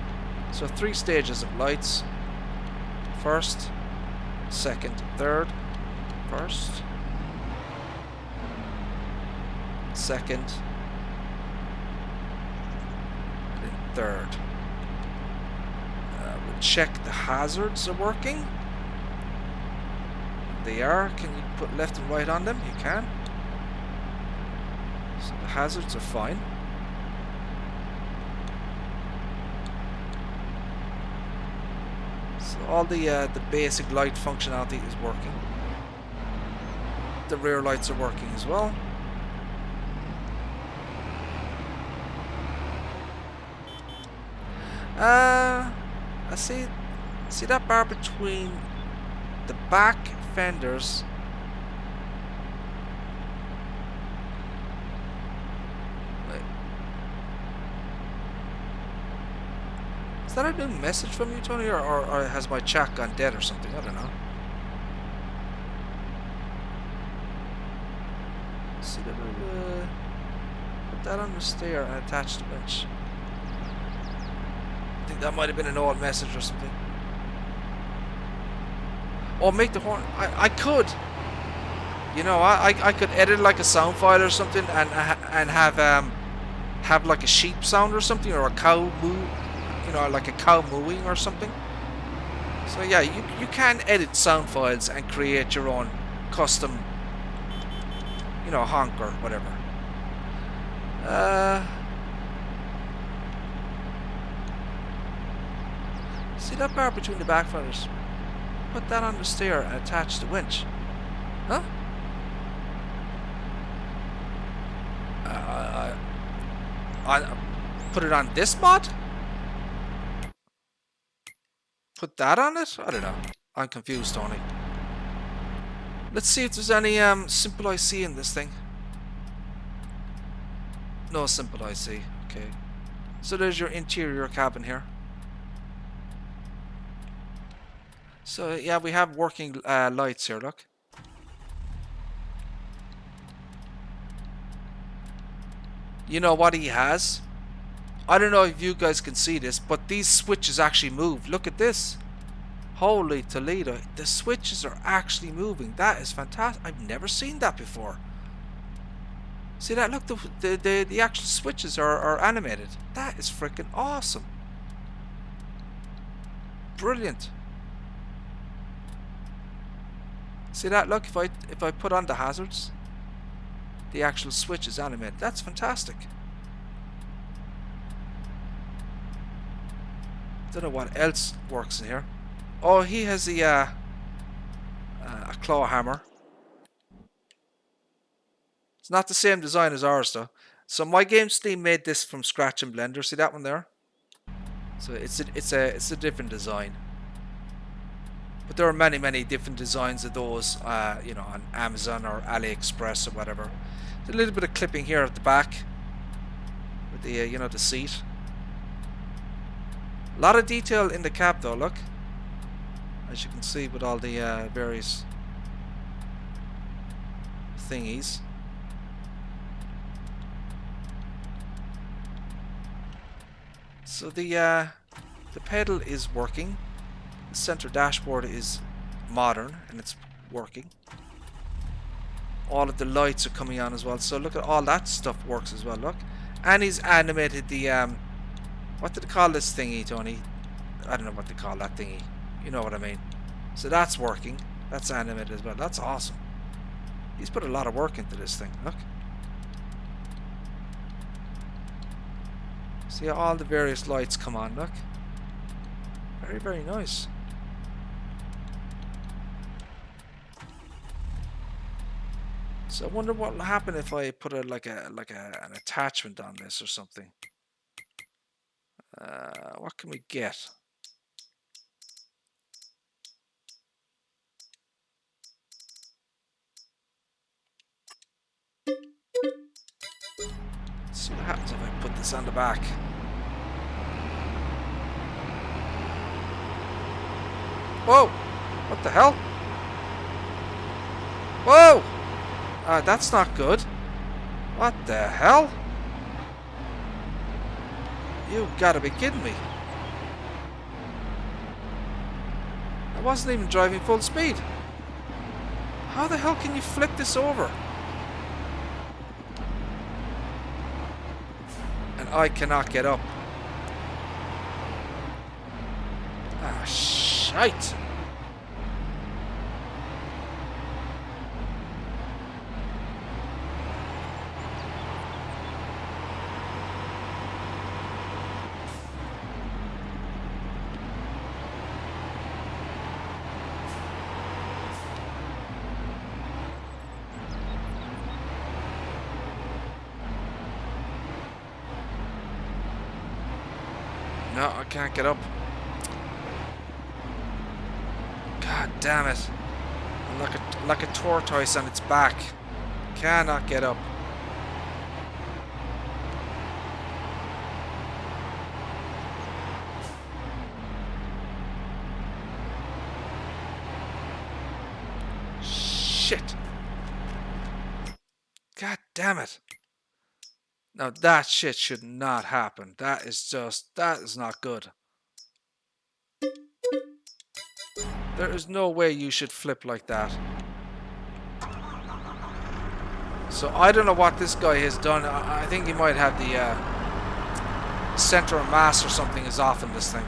So 3 stages of lights. First, second, third. First, second, and then third. We'll check the hazards are working. They are. Can you put left and right on them? You can. So the hazards are fine. So all the basic light functionality is working. The rear lights are working as well. I see that bar between the back fenders that a new message from you, Tony, or has my chat gone dead or something? I don't know. See that? Put that on the stair and attach the winch. I think that might have been an old message or something. Or make the horn. I could. You know, I could edit like a sound file or something and have like a sheep sound or something, or a cow moo, you know, like a cow mooing or something. So yeah, you can edit sound files and create your own custom, you know, honk or whatever. See that bar between the back fenders? Put that on the stair and attach the winch. Huh? Put it on this mod? Put that on it? I don't know. I'm confused, Tony. Let's see if there's any simple IC in this thing. No simple IC. Okay. So there's your interior cabin here. So yeah, we have working lights here, look. You know what he has? I don't know if you guys can see this, but these switches actually move. Look at this. Holy Toledo. The switches are actually moving. That is fantastic. I've never seen that before. See that? Look, the actual switches are animated. That is freaking awesome. Brilliant. See that? Look, if I put on the hazards, the actual switch is animated. That's fantastic. Don't know what else works in here. Oh, he has a claw hammer. It's not the same design as ours though. So MyGamesteam made this from scratch in Blender. See that one there? So it's a different design. But there are many different designs of those, you know, on Amazon or AliExpress or whatever. There's a little bit of clipping here at the back with the you know, the seat. A lot of detail in the cab though, look. As you can see with all the various thingies. So the pedal is working. The center dashboard is modern and it's working. All of the lights are coming on as well. So look at all that stuff works as well, look. And he's animated the what did they call this thingy, Tony? I don't know what they call that thingy. You know what I mean. So that's working. That's animated as well. That's awesome. He's put a lot of work into this thing. Look. See how all the various lights come on. Look. Very nice. So I wonder what will happen if I put an attachment on this or something. What can we get? Let's see what happens if I put this on the back. Whoa! What the hell? Whoa! That's not good. What the hell? You gotta be kidding me. I wasn't even driving full speed. How the hell can you flip this over? And I cannot get up. Ah, shite. No, I can't get up. God damn it. I'm like a tortoise on its back. Cannot get up. God damn it. Now that shit should not happen. That is not good. There is no way you should flip like that. So I don't know what this guy has done. I think he might have the center of mass or something is off in this thing.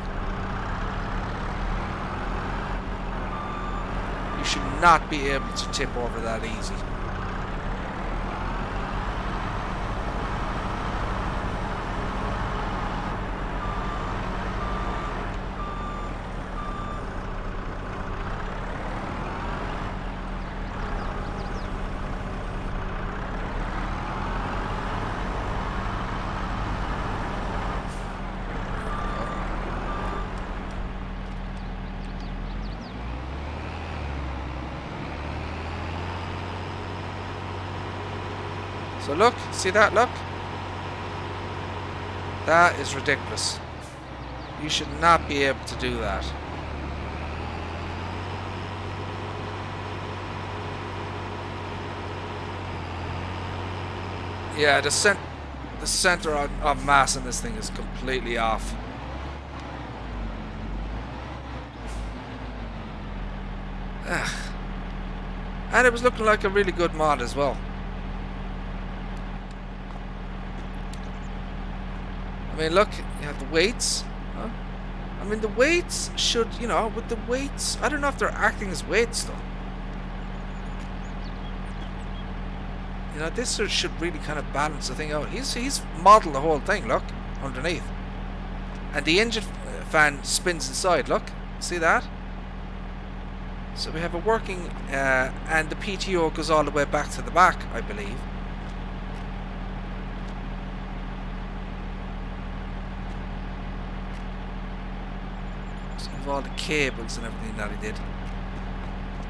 You should not be able to tip over that easy. So look, see that, look? That is ridiculous. You should not be able to do that. Yeah, the center of mass in this thing is completely off. Ugh. And it was looking like a really good mod as well. I mean, look, you have the weights. Huh? I mean, the weights should, you know, with the weights, I don't know if they're acting as weights though. You know, this should really kind of balance the thing out. He's modeled the whole thing, look, underneath. And the engine fan spins inside, look. See that? So we have a working, and the PTO goes all the way back to the back, I believe. All the cables and everything that he did.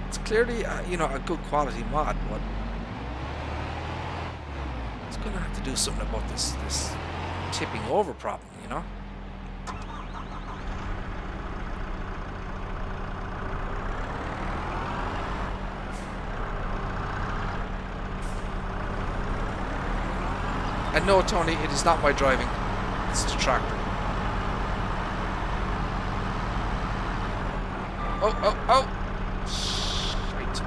It's clearly, you know, a good quality mod, but it's going to have to do something about this tipping over problem, you know. And no, Tony, it is not my driving. It's the tractor. Oh, oh, oh! Shite.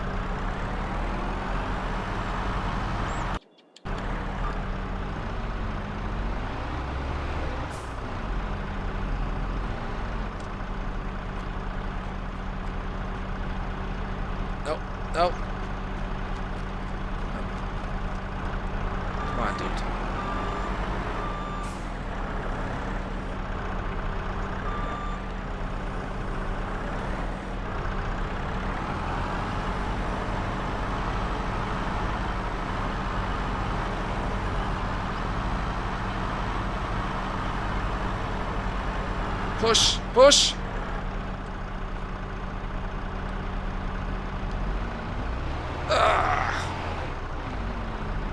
No, no. Come on, dude. Push, push.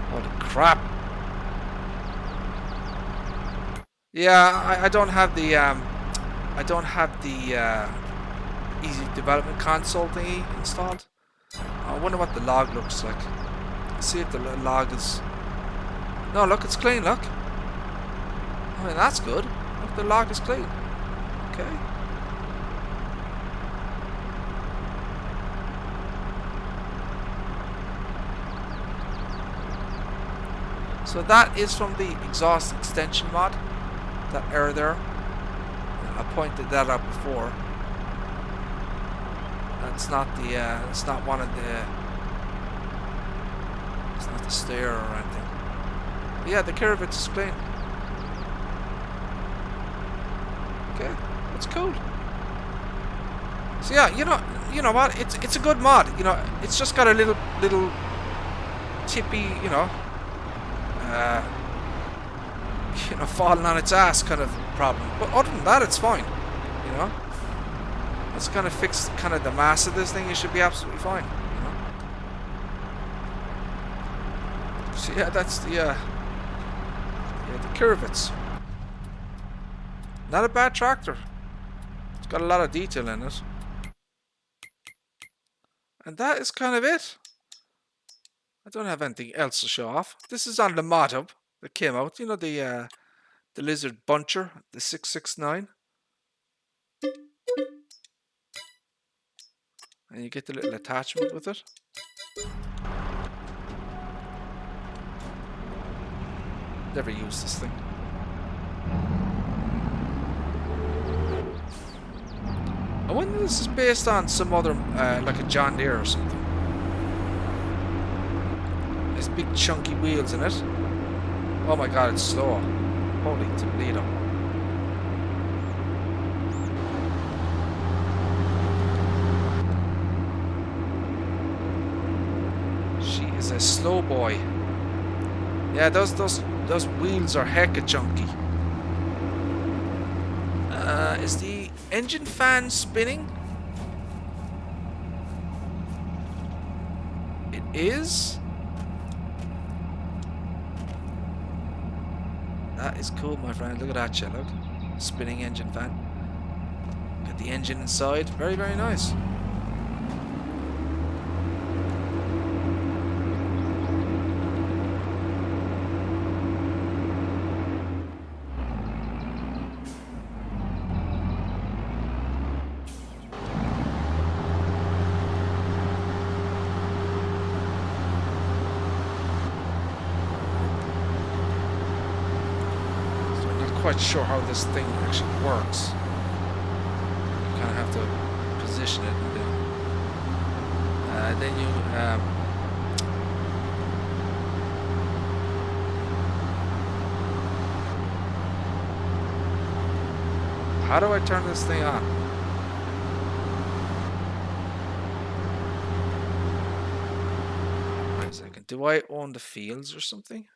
Holy crap. Yeah, I don't have the easy development console thingy installed. I wonder what the log looks like. Let's see if the log is. No, look, it's clean. Look. I mean, that's good. Look, the log is clean. Okay. So that is from the exhaust extension mod. That error there. I pointed that out before. That's not the. It's not one of the. It's not the stair or anything. But yeah, the curvature is clean. Okay. It's cool. So yeah, you know what? It's a good mod. You know, it's just got a little tippy, you know, falling on its ass kind of problem. But other than that, it's fine. You know, let's kind of fix kind of the mass of this thing. It should be absolutely fine. You know? So yeah, that's the curvature. Not a bad tractor. It's got a lot of detail in it. And that is kind of it. I don't have anything else to show off. This is on the mod hub that came out. You know, the lizard buncher, the 669. And you get the little attachment with it. Never used this thing. I wonder if this is based on some other, like a John Deere or something. There's big chunky wheels in it. Oh my god, it's slow. Holy Toledo. She is a slow boy. Yeah, those wheels are hecka chunky. Is the engine fan spinning? It is. That is cool, my friend. Look at that shit. Look, spinning engine fan. Got the engine inside. Very, very nice. Quite sure how this thing actually works. You kind of have to position it, and then you how do I turn this thing on? Wait a second. Do I own the fields or something?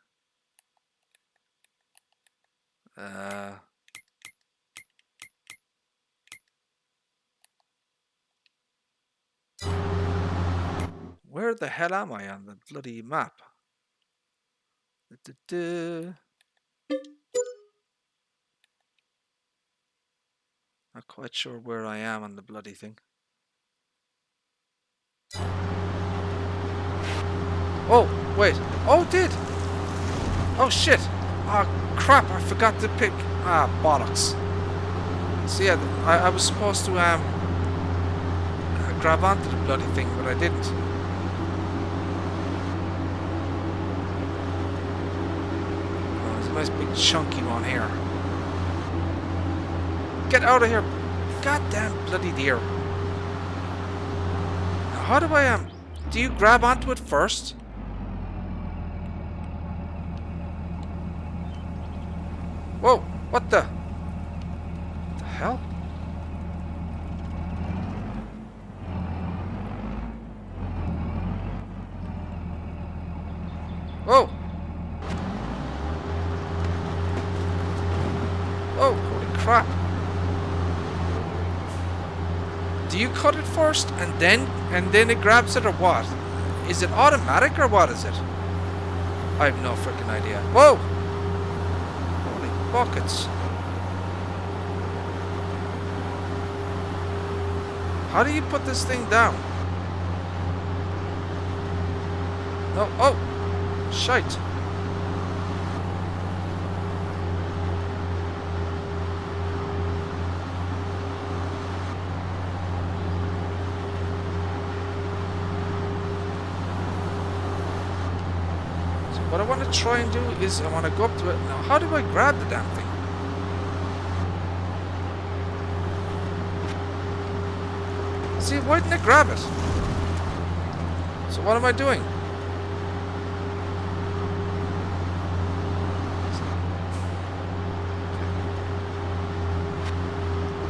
Where the hell am I on the bloody map? Not quite sure where I am on the bloody thing. Oh, wait. Oh, it did. Oh, shit. Oh, crap. I forgot to pick. Ah, bollocks. So, yeah, I was supposed to grab onto the bloody thing, but I didn't. Oh, there's a nice big chunky one here. Get out of here. Goddamn bloody deer. Now, how do I do you grab onto it first? Whoa, what the hell? Whoa! Oh, holy crap. Do you cut it first and then it grabs it, or what? Is it automatic or what is it? I have no freaking idea. Whoa! Holy buckets. How do you put this thing down? No, oh! Shite. What I want to try and do is I want to go up to it. Now, how do I grab the damn thing? See, why didn't I grab it? So what am I doing?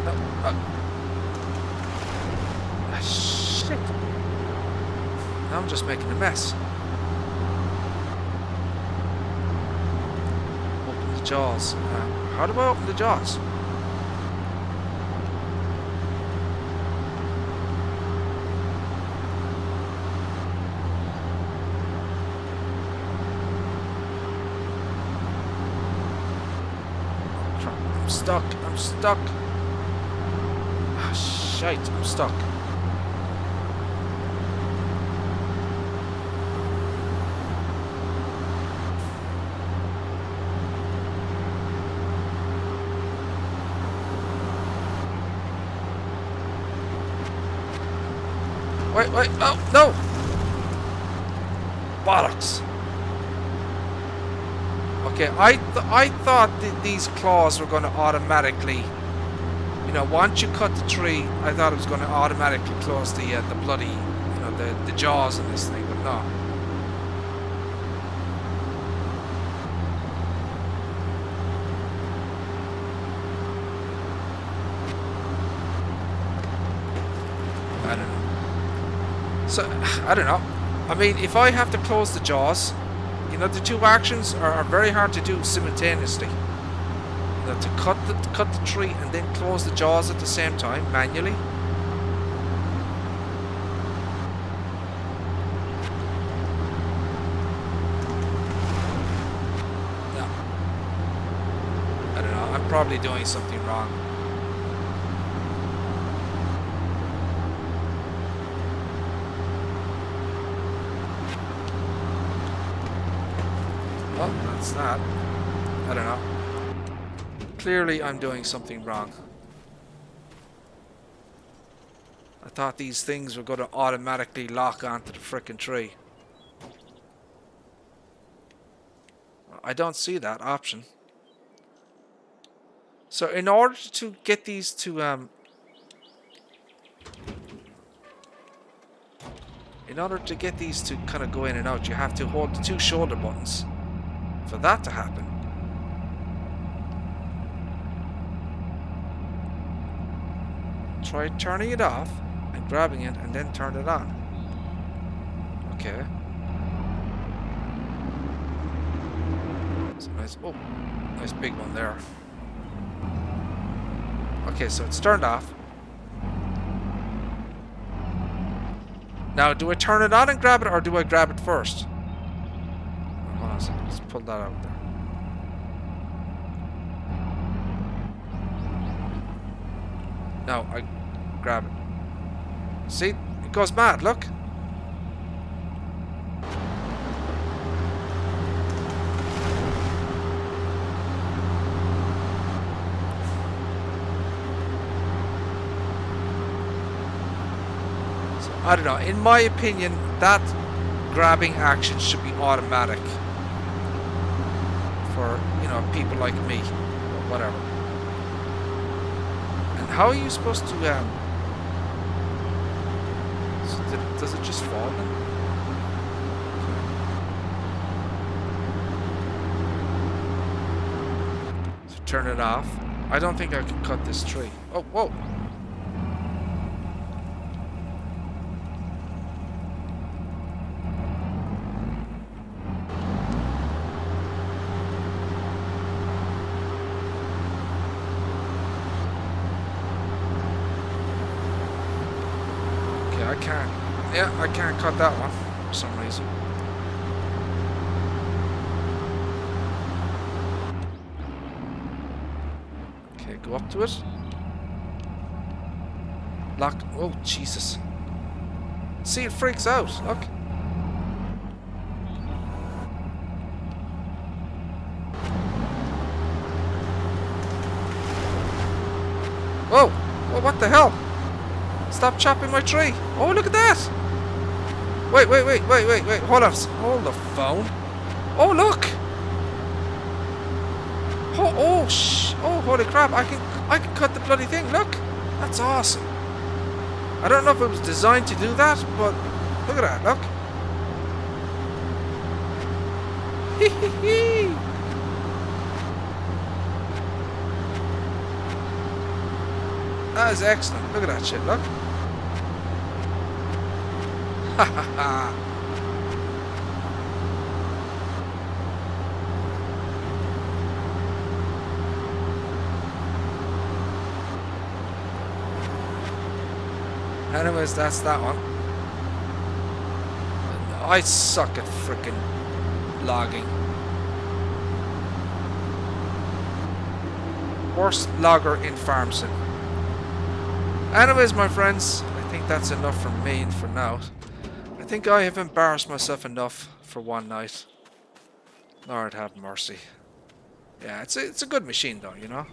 No, shit. Now I'm just making a mess. Jaws. How do I open the jaws? Oh, crap. I'm stuck. I'm stuck. Ah, shite. I'm stuck. Wait, wait, oh, no! Bollocks! Okay, I thought these claws were going to automatically, you know, once you cut the tree, I thought it was going to automatically close the bloody, you know, the jaws in this thing, but no. I don't know. So, I don't know. I mean, if I have to close the jaws, you know, the two actions are very hard to do simultaneously. You know, to cut the tree and then close the jaws at the same time, manually. No. I don't know, I'm probably doing something wrong. Oh, that's that. I don't know. Clearly I'm doing something wrong. I thought these things were going to automatically lock onto the frickin' tree. I don't see that option. So in order to get these to kind of go in and out, you have to hold the two shoulder buttons for that to happen. Try turning it off and grabbing it and then turn it on. Okay. It's a nice, oh, nice big one there. Okay, so it's turned off. Now, do I turn it on and grab it, or do I grab it first? Hold on a second, let's pull that out there. Now, I grab it. See? It goes mad, look. I don't know, in my opinion, that grabbing action should be automatic for, you know, people like me, or whatever. And how are you supposed to, so does it just fall then? Okay. So turn it off. I don't think I can cut this tree. Oh, whoa. I can't cut that one for some reason. Okay, go up to it. Lock. Oh, Jesus. See, it freaks out. Look. Whoa! Whoa, what the hell? Stop chopping my tree. Oh, look at that. Wait, hold on. Hold the phone. Oh, look. Oh, holy crap. I can cut the bloody thing. Look. That's awesome. I don't know if it was designed to do that, but look at that. Look. Hee hee hee. That is excellent. Look at that shit. Look. Ha ha ha. Anyways, that's that one. I suck at frickin' logging. Worst logger in farm sim. Anyways, my friends, I think that's enough from me for now. I think I have embarrassed myself enough for one night. Lord have mercy. Yeah, it's a good machine though, you know.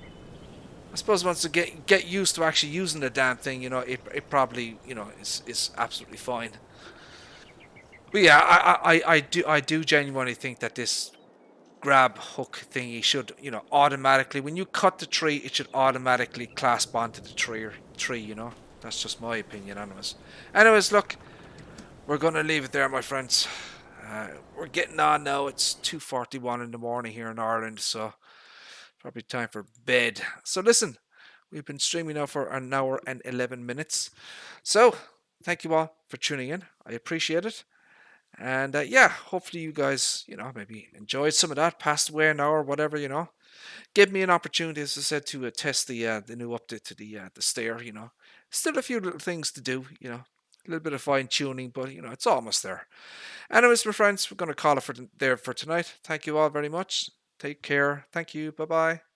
I suppose once you get used to actually using the damn thing, you know, it probably, you know, is absolutely fine. But yeah, I do genuinely think that this grab hook thingy should, you know, automatically, when you cut the tree, it should automatically clasp onto the tree, you know. That's just my opinion, anyways, look, we're gonna leave it there, my friends. We're getting on now. It's 2:41 in the morning here in Ireland, so probably time for bed. So listen, we've been streaming now for an hour and 11 minutes. So thank you all for tuning in. I appreciate it. And yeah, hopefully you guys, you know, maybe enjoyed some of that, passed away an hour, whatever, you know. Give me an opportunity, as I said, to test the new update to the stair, you know. Still a few little things to do, you know. A little bit of fine tuning, but you know, it's almost there. Anyways, my friends, we're going to call it there for tonight. Thank you all very much. Take care. Thank you. Bye bye.